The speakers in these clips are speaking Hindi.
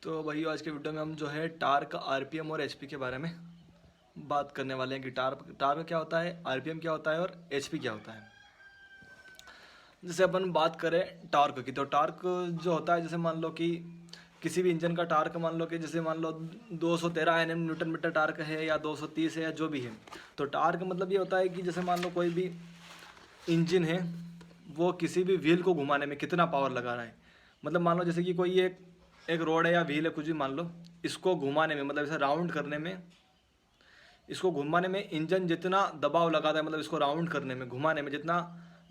तो भाई आज के वीडियो में हम जो है टार्क, आरपीएम और एचपी के बारे में बात करने वाले हैं कि टार्क टार्क क्या होता है, आरपीएम क्या होता है और एचपी क्या होता है। जैसे अपन बात करें टार्क की, तो टार्क जो होता है, जैसे मान लो कि किसी भी इंजन का टार्क मान लो कि जैसे मान लो 213 एनएम न्यूटन मीटर टार्क है या 230 है या जो भी है। तो टार्क मतलब ये होता है कि जैसे मान लो कोई भी इंजन है, वो किसी भी व्हील को घुमाने में कितना पावर लगा रहा है। मतलब मान लो जैसे कि कोई एक एक रोड है या व्हील है, कुछ भी मान लो, इसको घुमाने में मतलब इसे राउंड करने में, इसको घुमाने में इंजन जितना दबाव लगाता है, मतलब इसको राउंड करने में, घुमाने में जितना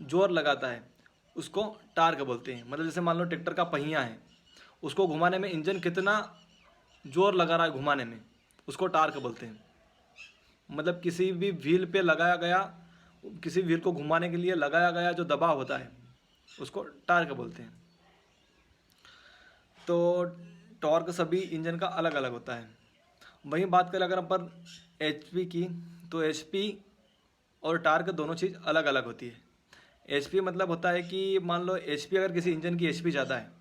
जोर लगाता है, उसको टार्क बोलते हैं। मतलब जैसे मान लो ट्रैक्टर का पहिया है, उसको घुमाने में इंजन कितना जोर लगा रहा है घुमाने में, उसको टार्क बोलते हैं। मतलब किसी भी व्हील पे लगाया गया, किसी व्हील को घुमाने के लिए लगाया गया जो दबाव होता है, उसको टार्क बोलते हैं। तो टॉर्क सभी इंजन का अलग अलग होता है। वहीं बात करें अगर अपन एचपी की, तो एचपी और टार्क दोनों चीज़ अलग अलग होती है। एचपी मतलब होता है कि मान लो एचपी, अगर किसी इंजन की एचपी ज़्यादा है,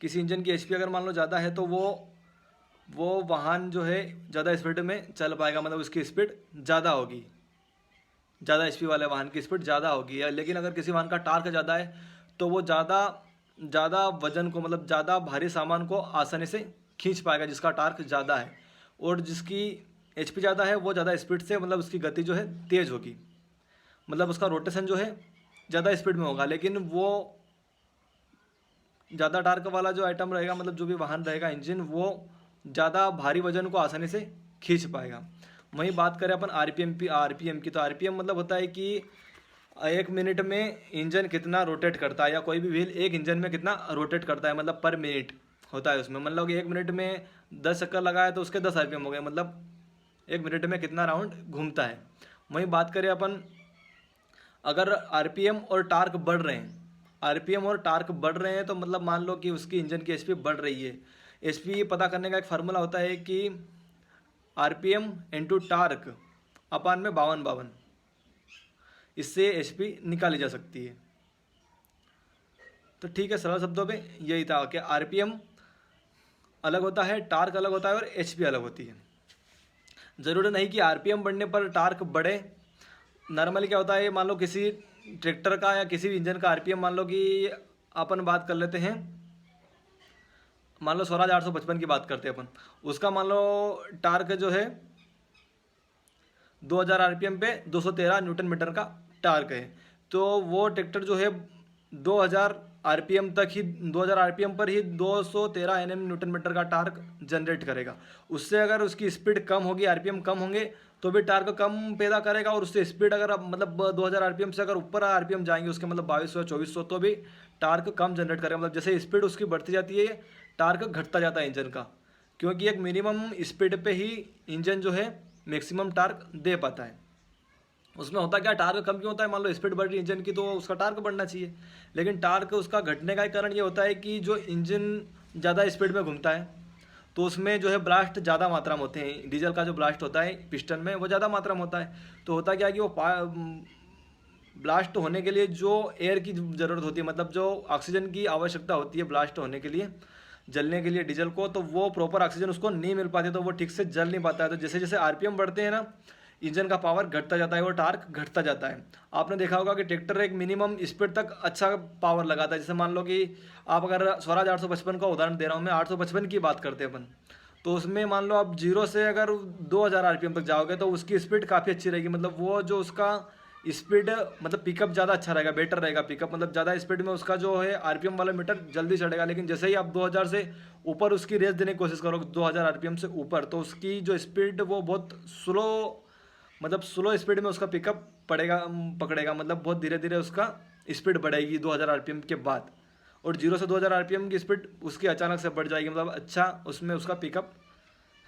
किसी इंजन की एचपी अगर मान लो ज़्यादा है, तो वो वाहन जो है ज़्यादा स्पीड में चल पाएगा, मतलब उसकी स्पीड ज़्यादा होगी, ज़्यादा एचपी वाले वाहन की स्पीड ज़्यादा होगी। लेकिन अगर किसी वाहन का टार्क ज़्यादा है, तो वो ज़्यादा ज़्यादा वजन को, मतलब ज़्यादा भारी सामान को आसानी से खींच पाएगा, जिसका टार्क ज़्यादा है। और जिसकी एचपी ज़्यादा है, वो ज़्यादा स्पीड से, मतलब उसकी गति जो है तेज़ होगी, मतलब उसका रोटेशन जो है ज़्यादा स्पीड में होगा। लेकिन वो ज़्यादा टार्क वाला जो आइटम रहेगा, मतलब जो भी वाहन रहेगा, इंजन, वो ज़्यादा भारी वजन को आसानी से खींच पाएगा। वहीं बात करें अपन आरपीएम की, तो आरपीएम मतलब होता है कि 1 मिनट में इंजन कितना रोटेट करता है, या कोई भी व्हील एक इंजन में कितना रोटेट करता है, मतलब पर मिनट होता है उसमें। मतलब कि 1 मिनट में 10 चक्कर लगाए तो उसके 10 आरपीएम हो गए, मतलब 1 मिनट में कितना राउंड घूमता है। वहीं बात करें अपन, अगर आरपीएम और टार्क बढ़ रहे हैं, आरपीएम और टार्क बढ़ रहे हैं, तो मतलब मान लो कि उसकी इंजन की एचपी बढ़ रही है। एचपी पता करने का एक फार्मूला होता है कि आरपीएम इंटू टार्क अपान में 52 इससे एचपी निकाली जा सकती है। तो ठीक है, सरल शब्दों में यही था कि आरपीएम अलग होता है, टार्क अलग होता है और एचपी अलग होती है। ज़रूरी नहीं कि आरपीएम बढ़ने पर टार्क बढ़े। नॉर्मली क्या होता है, मान लो किसी ट्रैक्टर का या किसी भी इंजन का आरपीएम, मान लो कि अपन बात कर लेते हैं, मान लो 16,855 की बात करते हैं अपन, उसका मान लो टार्क जो है 2000 आरपीएम पे 213 न्यूटन मीटर का टार्क है। तो वो ट्रैक्टर जो है 2000 आरपीएम तक ही, 2000 आरपीएम पर ही 213 एनएम न्यूटन मीटर का टार्क जनरेट करेगा। उससे अगर उसकी स्पीड कम होगी, आरपीएम कम होंगे, तो भी टार्क कम पैदा करेगा। और उससे स्पीड अगर मतलब 2000 आरपीएम से अगर ऊपर आरपीएम जाएंगे उसके, मतलब 2200 या 2400, तो भी टार्क कम जनरेट करेगा। मतलब जैसे स्पीड उसकी बढ़ती जाती है, टार्क घटता जाता है इंजन का, क्योंकि एक मिनिमम स्पीड पे ही इंजन जो है मैक्सिमम टार्क दे पाता है। उसमें होता क्या, टार्क कम क्यों होता है, मान लो स्पीड बढ़ रही है इंजन की, तो उसका टार्क बढ़ना चाहिए। लेकिन टार्क उसका घटने का कारण ये होता है कि जो इंजन ज़्यादा स्पीड में घूमता है, तो उसमें जो है ब्लास्ट ज़्यादा मात्रा में होते हैं। डीजल का जो ब्लास्ट होता है पिस्टन में, वो ज़्यादा मात्रा में होता है। तो होता क्या है कि वो ब्लास्ट होने के लिए जो एयर की ज़रूरत होती है, मतलब जो ऑक्सीजन की आवश्यकता होती है ब्लास्ट होने के लिए, जलने के लिए डीजल को, तो वो प्रॉपर ऑक्सीजन उसको नहीं मिल पाती, तो वो ठीक से जल नहीं पाता है। तो जैसे जैसे आरपीएम बढ़ते हैं ना, इंजन का पावर घटता जाता है और टार्क घटता जाता है। आपने देखा होगा कि ट्रैक्टर एक मिनिमम स्पीड तक अच्छा पावर लगाता है। जैसे मान लो कि आप, अगर स्वराज 855 का उदाहरण दे रहा हूँ मैं, 855 की बात करते हैं अपन, तो उसमें मान लो आप 0 से अगर 2000 आरपीएम तक जाओगे, तो उसकी स्पीड काफ़ी अच्छी रहेगी। मतलब वो जो उसका स्पीड, मतलब पिकअप ज़्यादा अच्छा रहेगा, बेटर रहेगा पिकअप, मतलब ज़्यादा स्पीड में उसका जो है आरपीएम वाला मीटर जल्दी चढ़ेगा। लेकिन जैसे ही आप 2000 से ऊपर उसकी रेस देने की कोशिश करोगे, 2000 आरपीएम से ऊपर, तो उसकी जो स्पीड वो बहुत स्लो, मतलब स्लो स्पीड में उसका पिकअप पकड़ेगा, मतलब बहुत धीरे धीरे उसका स्पीड बढ़ेगी 2000 आरपीएम के बाद। और 0 से 2000 आरपीएम की स्पीड उसकी अचानक से बढ़ जाएगी, मतलब अच्छा उसमें उसका पिकअप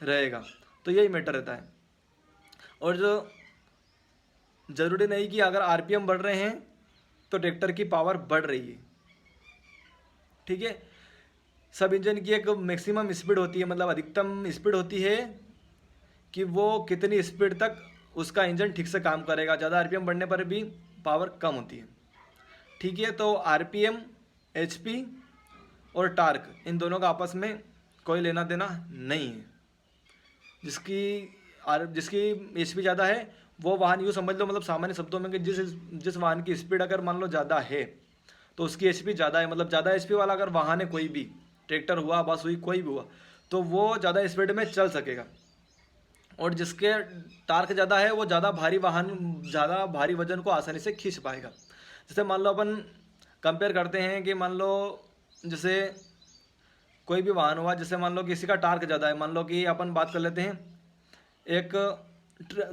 रहेगा। तो यही मैटर रहता है। और जो ज़रूरी नहीं कि अगर आरपीएम बढ़ रहे हैं तो ट्रैक्टर की पावर बढ़ रही है। ठीक है, सब इंजन की एक मैक्सिमम स्पीड होती है, मतलब अधिकतम स्पीड होती है कि वो कितनी स्पीड तक उसका इंजन ठीक से काम करेगा। ज़्यादा आरपीएम बढ़ने पर भी पावर कम होती है। ठीक है, तो आरपीएम, एचपी और टार्क, इन दोनों का आपस में कोई लेना देना नहीं है। जिसकी एचपी ज़्यादा है वो वाहन, यूँ समझ लो मतलब सामान्य शब्दों में कि जिस वाहन की स्पीड अगर मान लो ज़्यादा है तो उसकी एचपी ज़्यादा है, मतलब ज़्यादा एचपी वाला अगर वाहन है, कोई भी ट्रैक्टर हुआ, बस हुई, कोई भी हुआ, तो वो ज़्यादा स्पीड में चल सकेगा। और जिसके टार्क ज़्यादा है वो ज़्यादा भारी वाहन, ज़्यादा भारी वजन को आसानी से खींच पाएगा। जैसे मान लो अपन कंपेयर करते हैं कि मान लो जैसे कोई भी वाहन हुआ, जैसे मान लो किसी का टार्क ज़्यादा है, मान लो कि अपन बात कर लेते हैं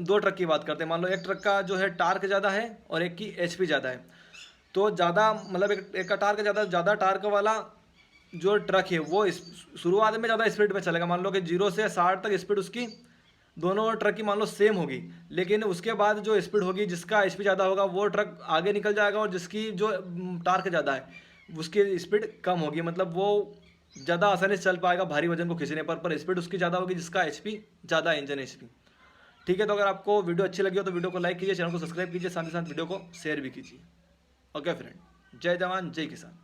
दो ट्रक की बात करते हैं। मान लो एक ट्रक का जो है टार्क ज़्यादा है और एक की एचपी ज़्यादा है, तो ज़्यादा मतलब एक का टार्क ज़्यादा टार्क वाला जो ट्रक है वो शुरुआत में ज़्यादा स्पीड में चलेगा। मान लो कि 0 से 60 तक स्पीड उसकी दोनों ट्रक की मान लो सेम होगी, लेकिन उसके बाद जो स्पीड होगी, जिसका एचपी ज़्यादा होगा वो ट्रक आगे निकल जाएगा, और जिसकी जो टार्क ज़्यादा है उसकी स्पीड कम होगी, मतलब वो ज़्यादा आसानी से चल पाएगा भारी वजन को खींचने पर स्पीड उसकी ज़्यादा होगी जिसका एचपी ज़्यादा है, इंजन एचपी। ठीक है, तो अगर आपको वीडियो अच्छी लगी हो तो वीडियो को लाइक कीजिए, चैनल को सब्सक्राइब कीजिए, साथ ही साथ वीडियो को शेयर भी कीजिए। ओके फ्रेंड, जय जवान जय किसान।